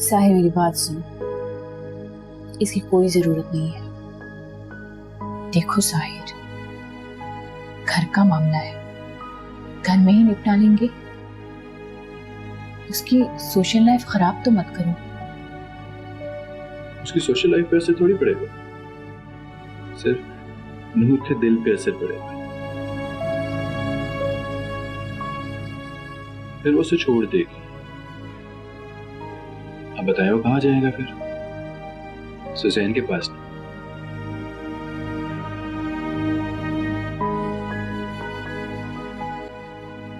साहिर मेरी बात सुन, इसकी कोई जरूरत नहीं है। देखो साहिर, घर का मामला है, घर में ही निपटा लेंगे। उसकी सोशल लाइफ खराब तो मत करो। उसकी सोशल लाइफ पे असर थोड़ी पड़ेगा, सिर्फ नूह के दिल पे असर पड़ेगा। फिर वो उसे छोड़ देगी। अब बताएं वो कहाँ जाएगा फिर? सुजैन के पास नहीं।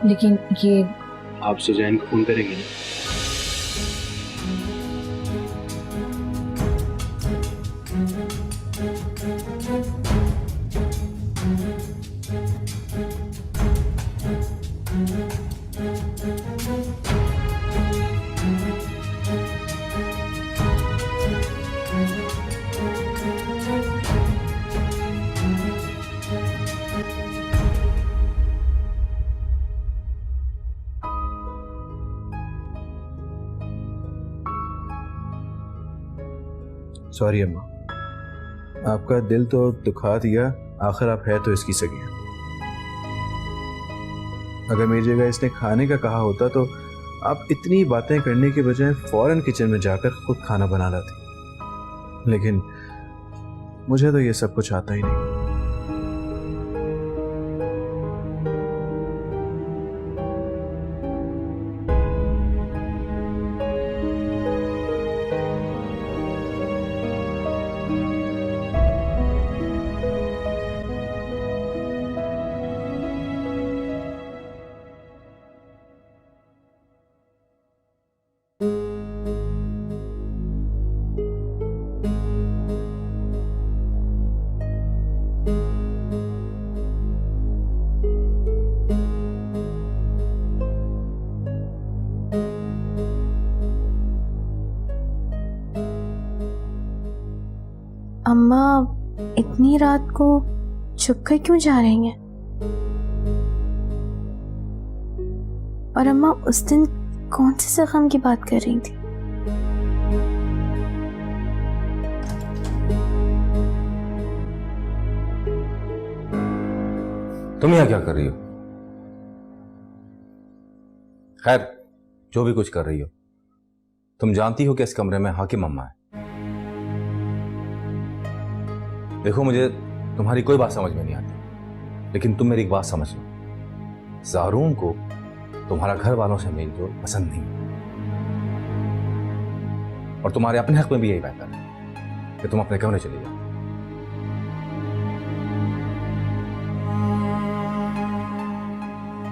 लेकिन ये आप सुजैन को फोन करेंगे ना? सॉरी अम्मा, आपका दिल तो दुखा दिया। आखिर आप है तो इसकी सगी हैं। अगर मेरी जगह इसने खाने का कहा होता तो आप इतनी बातें करने के बजाय फौरन किचन में जाकर खुद खाना बना लाती। लेकिन मुझे तो ये सब कुछ आता ही नहीं। अम्मा इतनी रात को छुप कर क्यों जा रही हैं? और अम्मा उस दिन कौन से जख्म की बात कर रही थी? तुम यहाँ क्या कर रही हो? खैर, जो भी कुछ कर रही हो, तुम जानती हो कि इस कमरे में हाकिम अम्मा है। देखो, मुझे तुम्हारी कोई बात समझ में नहीं आती, लेकिन तुम मेरी एक बात समझ लो, ज़ारून को तुम्हारा घर वालों से मेल जोल पसंद नहीं, और तुम्हारे अपने हक में भी यही बेहतर है कि तुम अपने कमरे चले जाओ।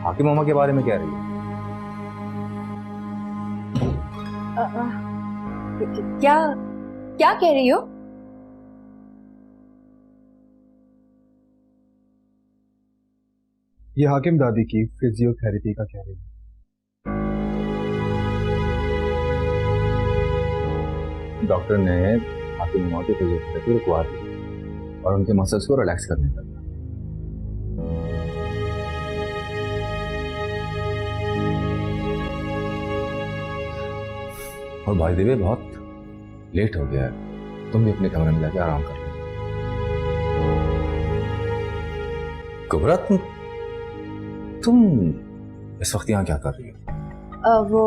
हाकिम अम्मा के बारे में कह रही हो? क्या क्या कह रही हो? ये हाकिम दादी की फिजियोथेरेपी का कह रही है। डॉक्टर ने हाकिम अम्मा की फिजियोथेरेपी रुकवा दी और उनके मसल्स को रिलैक्स करने लगा। और भाई देवे, बहुत लेट हो गया है, तुम भी अपने कमरे में जाके आराम कर लो। कुबरा, तुम इस वक्त यहाँ क्या कर रही हो? वो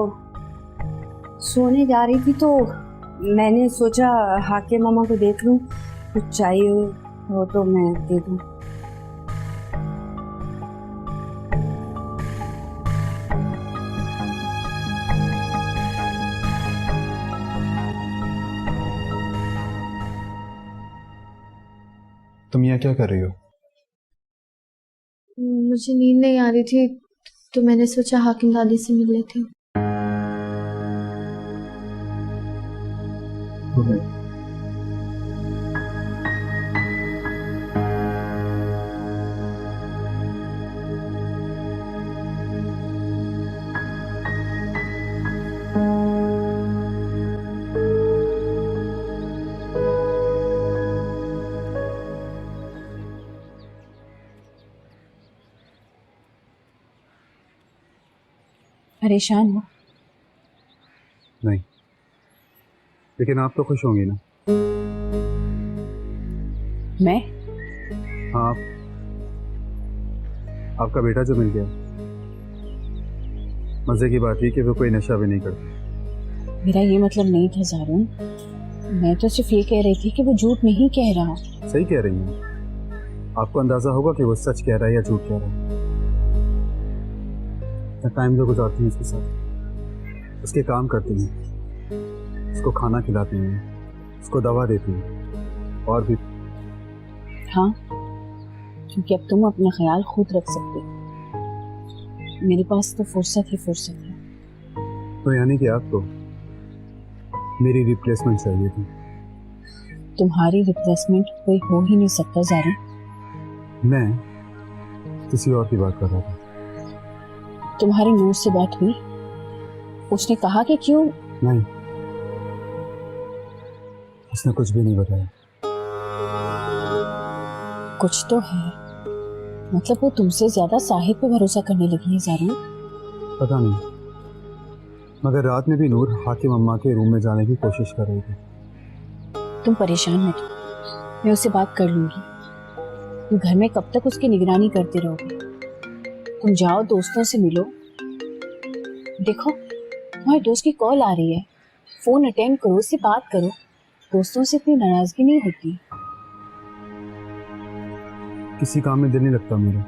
सोने जा रही थी तो मैंने सोचा हाकिम मामा को देख लूं, कुछ चाहिए हो तो मैं दे दूं। तुम यहाँ क्या कर रही हो? मुझे नींद नहीं आ रही थी तो मैंने सोचा हाकिम दादी से मिल लेती हूँ। परेशान हो? नहीं। लेकिन आप तो खुश होंगी ना? मैं? हाँ, आपका बेटा जो मिल गया। मजे की बात है कि वो कोई नशा भी नहीं करता। मेरा ये मतलब नहीं था जारून, मैं तो सिर्फ ये कह रही थी कि वो झूठ नहीं कह रहा। सही कह रही हैं। आपको अंदाजा होगा कि वो सच कह रहा है या झूठ कह रहा है। मैं टाइम जो गुजारती हूँ उसके साथ, उसके काम करती हूँ, उसको खाना खिलाती हूँ, उसको दवा देती हूँ और भी। हाँ, क्योंकि अब तुम अपना ख्याल खुद रख सकते, मेरे पास तो फुर्सत ही फुर्सत है। तो यानी कि आपको मेरी रिप्लेसमेंट चाहिए थी? तुम्हारी रिप्लेसमेंट कोई हो ही नहीं सकता जारून। मैं किसी और की बात कर रहा था। तुम्हारी नूर से बात हुई? उसने कहा कि क्यों? नहीं, उसने कुछ भी नहीं बताया। कुछ तो है, मतलब वो तुमसे ज्यादा साहिद पे भरोसा करने लगी है जारून। पता नहीं, मगर रात में भी नूर हाकिम अम्मा के रूम में जाने की कोशिश कर रही थी। तुम परेशान मत हो, मैं उससे बात कर लूंगी। तुम घर में कब तक उसकी निगरानी करते रहोगे? तुम जाओ, दोस्तों से मिलो। देखो, तुम्हारे दोस्त की कॉल आ रही है, फोन अटेंड करो, उससे बात करो। दोस्तों से इतनी नाराजगी नहीं होती। किसी काम में दिल नहीं लगता मेरा।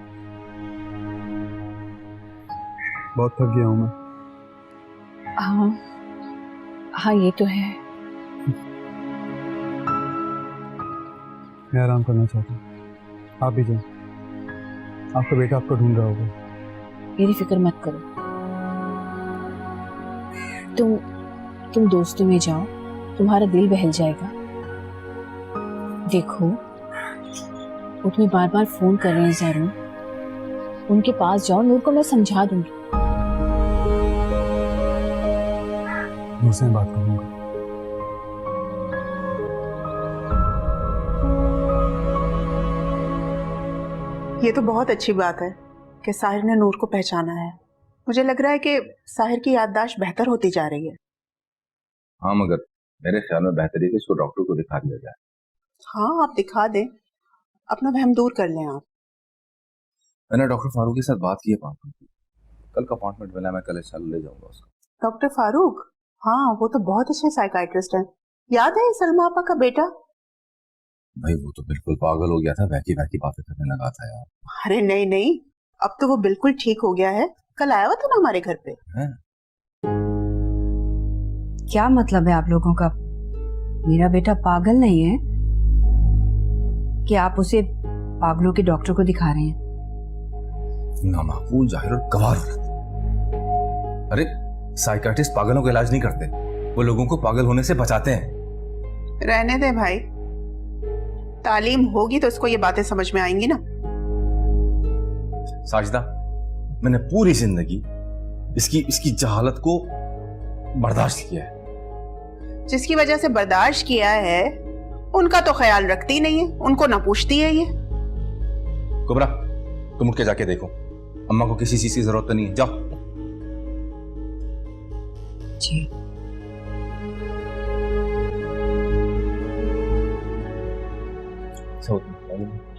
बहुत थक गया हूं मैं। हाँ हाँ, ये तो है। मैं आराम करना चाहता हूँ, आप भी जाओ। आपका बेटा आपको ढूंढ रहा होगा। मेरी फिक्र मत करो, तुम दोस्तों में जाओ, तुम्हारा दिल बहल जाएगा। देखो, वो तुम्हें बार बार फोन कर रहे हैं जारून, उनके पास जाओ, नूर को मैं समझा दूंगी। मुझसे बात करूंगा। ये तो बहुत अच्छी बात है कि साहिर ने नूर को पहचाना है। मुझे लग रहा है कि साहिर की याददाश्त बेहतर होती जा रही है। हाँ, मगर मेरे ख्याल में बेहतर है कि इसको डॉक्टर को दिखा दिया जाए। हाँ, आप दिखा दें, अपना वहम दूर कर लें आप। मैंने डॉक्टर फारूक के साथ बात की है पापा की। कल का अपॉइंटमेंट मिला, मैं कल इंशाल्लाह ले जाऊंगा उसको। डॉक्टर फारूक? हाँ, वो तो बहुत अच्छे साइकाइट्रिस्ट हैं। याद है सलमा आपा का बेटा? भाई वो तो बिल्कुल पागल हो गया था, वैकी वैकी बातें करने लगा था यार। अरे नहीं नहीं, अब तो वो बिल्कुल ठीक हो गया है। कल आया हुआ था ना हमारे घर पे। हैं? क्या मतलब है आप लोगों का? मेरा बेटा पागल नहीं है कि आप उसे पागलों के डॉक्टर को दिखा रहे हैं? नामाकूल, जाहिर और गवार। अरे साइकाट्रिस्ट पागलों का इलाज नहीं करते, वो लोगों को पागल होने से बचाते हैं। रहने दे भाई, तालीम होगी तो इसको ये बातें समझ में आएंगी ना। साजिदा, मैंने पूरी जिंदगी इसकी जहालत को बर्दाश्त किया है। जिसकी वजह से बर्दाश्त किया है उनका तो ख्याल रखती ही नहीं है, उनको ना पूछती है ये। कुबरा, तुम उठ के जाके देखो, अम्मा को किसी चीज की जरूरत तो नहीं है, जाओ। जी।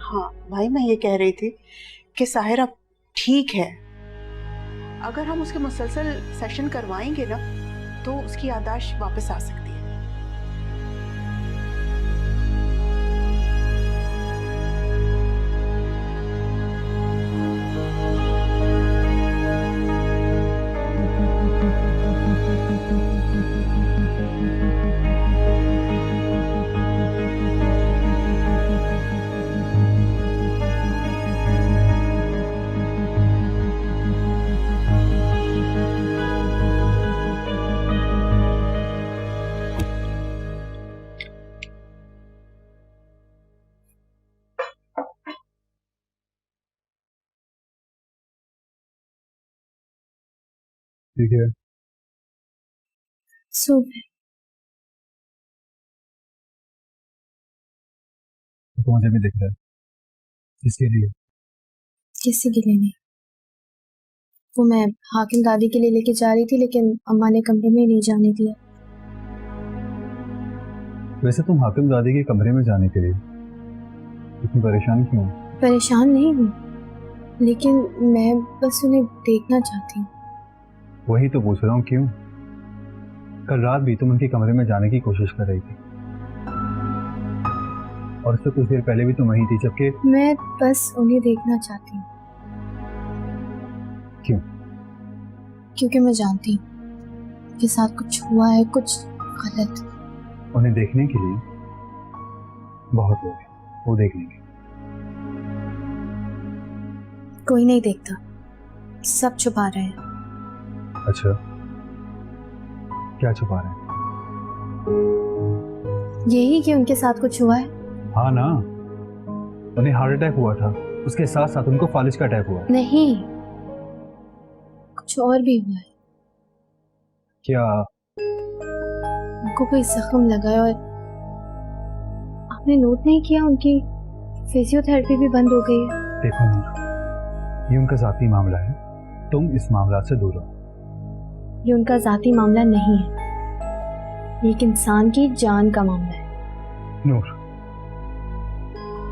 हाँ भाई, मैं ये कह रही थी कि साहिर अब ठीक है। अगर हम उसके मुसलसल सेशन करवाएंगे ना तो उसकी याददाश्त वापस आ सकती है। ठीक है, सुबह तो मुझे भी दिख रहा है। किसके लिए? किसी के लिए नहीं, वो मैं हाकिम दादी के लिए लेके जा रही थी, लेकिन अम्मा ने कमरे में ही नहीं जाने दिया। वैसे तुम हाकिम दादी के कमरे में जाने के लिए इतनी परेशान क्यों हो? परेशान नहीं हूँ, लेकिन मैं बस उन्हें देखना चाहती हूँ। वही तो पूछ रहा हूँ, क्यों? कल रात भी तुम उनके कमरे में जाने की कोशिश कर रही थी, और उससे कुछ देर पहले भी तुम वहीं थी, जबकि मैं बस उन्हें देखना चाहती हूँ। क्यों? क्योंकि मैं जानती हूँ उनके साथ कुछ हुआ है, कुछ गलत। उन्हें देखने के लिए बहुत लोग हैं, वो देख लेंगे। कोई नहीं देखता, सब छुपा रहे हैं। अच्छा, क्या छुपा रहे हैं? यही कि उनके साथ कुछ हुआ है। हाँ ना, उन्हें हार्ट अटैक हुआ था, उसके साथ साथ उनको फालिज का अटैक हुआ। नहीं, कुछ और भी हुआ है। क्या? उनको कोई जख्म लगा है, और आपने नोट नहीं किया उनकी फिजियोथेरेपी भी बंद हो गई है। देखो नूर, ये उनका जाती मामला है, तुम इस मामला से दूर रहो। ये उनका जाती मामला नहीं है, ये एक इंसान की जान का मामला है। नूर,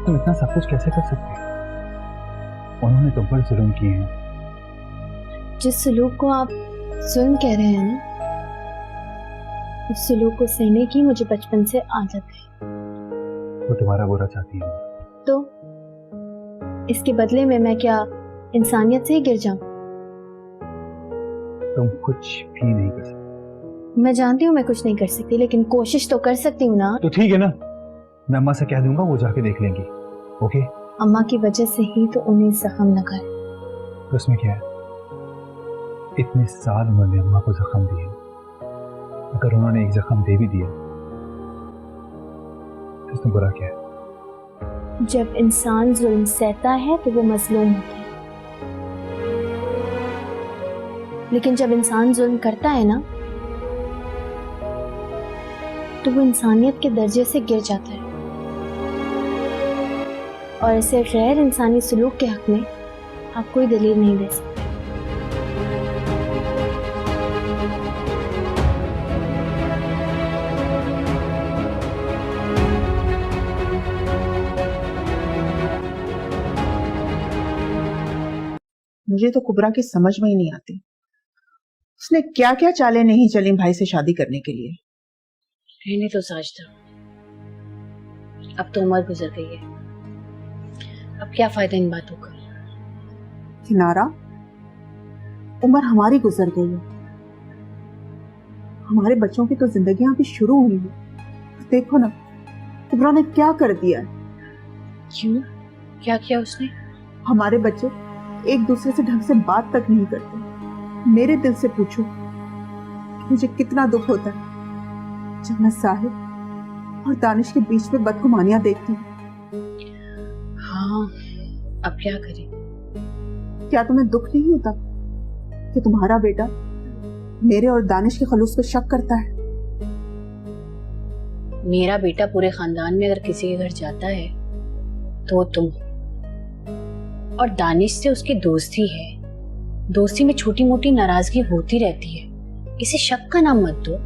तुम इतना सब कुछ कैसे कर सकते हो? उन्होंने तुम पर जुल्म किए हैं। जिस सलूक को आप जुल्म कह रहे हैं ना, उस सलूक को सहने की मुझे बचपन से आदत है। वो तुम्हारा बुरा चाहती है। तो इसके बदले में मैं क्या इंसानियत से ही गिर जाऊं? तुम कुछ भी नहीं कर सकते। मैं जानती हूँ मैं कुछ नहीं कर सकती, लेकिन कोशिश तो कर सकती हूँ ना। तो ठीक है ना, मैं अम्मा से कह दूंगा, वो जाके देख लेंगी। ओके? अम्मा की वजह से ही तो उन्हें जख्म लगा है। तो उसमें क्या है? इतने साल उन्होंने अम्मा को जख्म दिए, अगर उन्होंने एक जख्म दे भी दिया तो इसमें बुरा क्या है? जब इंसान जुल्म सहता है तो वो मजलूम होता है, लेकिन जब इंसान जुल्म करता है ना, तो वो इंसानियत के दर्जे से गिर जाता है। और ऐसे गैर इंसानी सलूक के हक में आप कोई दलील नहीं दे सकते। मुझे तो कुबरा की समझ में ही नहीं आती, उसने क्या क्या चालें नहीं चली भाई से शादी करने के लिए। रहने तो साजदा, अब तो उम्र गुजर गई है, अब क्या फायदा इन बातों का। किनारा, उम्र हमारी गुजर गई है, हमारे बच्चों की तो जिंदगियां अभी शुरू हुई है। देखो ना कुबरा ने क्या कर दिया है। क्यों? क्या किया उसने? हमारे बच्चे एक दूसरे से ढंग से बात तक नहीं करते। मेरे दिल से पूछो, मुझे कितना दुख होता है जब मैं साहिब और दानिश के बीच में बदगुमानियां देखती हूँ। हाँ, अब क्या करें? क्या तुम्हें दुख नहीं होता कि तुम्हारा बेटा मेरे और दानिश के खलूस पे शक करता है? मेरा बेटा पूरे खानदान में अगर किसी के घर जाता है तो तुम, और दानिश से उसकी दोस्ती है। दोस्ती में छोटी मोटी नाराजगी होती रहती है, इसे शक का नाम मत दो।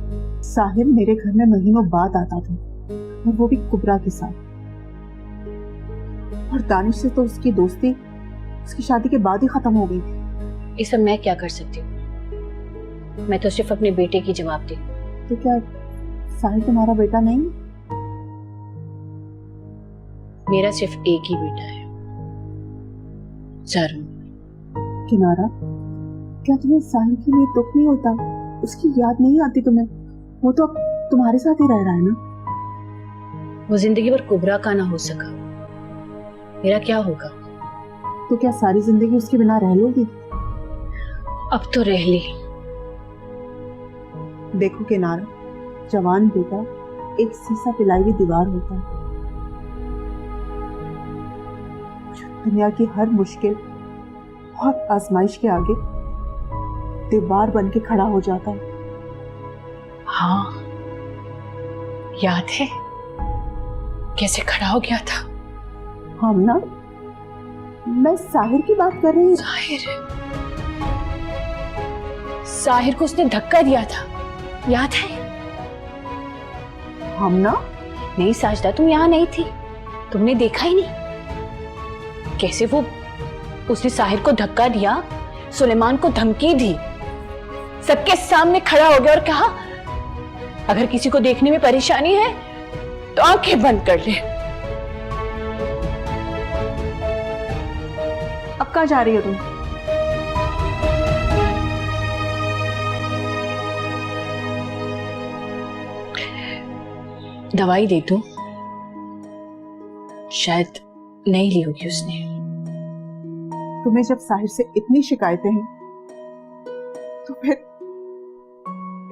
साहिब मेरे घर में महीनों बाद आता था, और वो भी कुबरा के साथ। और दानिश से तो उसकी दोस्ती उसकी शादी के बाद ही खत्म हो गई थी। इस पर मैं क्या कर सकती हूँ? मैं तो सिर्फ अपने बेटे की जवाब दी। तो क्या साहिब तुम्हारा बेटा नहीं? मेरा सिर्फ एक ही बेटा है, ज़ारून। किनारा, क्या तुम्हें साहिब के लिए दुख नहीं होता? उसकी याद नहीं आती तुम्हें? वो तो अब तुम्हारे साथ ही रह रहा है ना। वो जिंदगी भर कुबरा का ना हो सका, मेरा क्या होगा? तो क्या सारी जिंदगी उसके बिना रह लोगी? अब तो रह ली। देखो किनारा, जवान बेटा एक सीसा पिलाई हुई दीवार होता है। दुनिया की हर मुश्किल और आजमाइश के आगे दीवार बन के खड़ा हो जाता है। हाँ, याद है कैसे खड़ा हो गया था। हम ना, मैं साहिर की बात कर रही हूँ। साहिर को उसने धक्का दिया था, याद है? हम ना, नहीं साजदा, तुम यहाँ नहीं थी, तुमने देखा ही नहीं कैसे वो उसने साहिर को धक्का दिया, सुलेमान को धमकी दी, सबके सामने खड़ा हो गया और कहा अगर किसी को देखने में परेशानी है तो आंखें बंद कर ले। अब कहाँ जा रही हो तुम? दवाई दे दो, शायद नहीं ली होगी उसने। तुम्हें जब साहिर से इतनी शिकायतें हैं तो फिर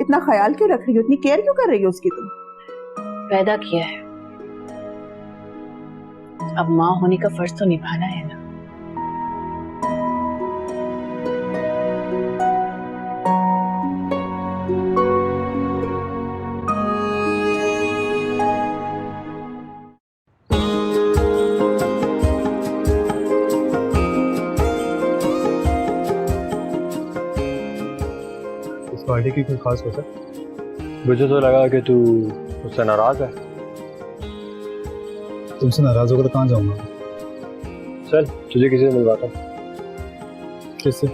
इतना ख्याल क्यों रख रही हो, इतनी केयर क्यों कर रही हो उसकी तुम? पैदा किया है, अब माँ होने का फर्ज तो निभाना है ना। इस पार्टी की कोई खास वजह? मुझे तो लगा कि तू उससे नाराज है। तुमसे नाराज होकर कहाँ जाऊंगा? चल तुझे किसी से मिलवाता हूँ। किससे?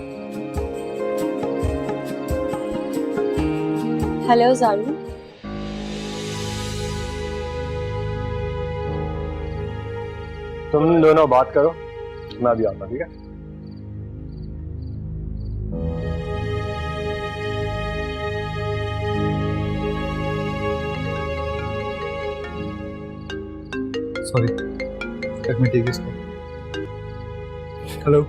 हेलो जारू, तुम दोनों बात करो, मैं अभी आता हूँ, ठीक है? Sorry, let me take this call. Hello.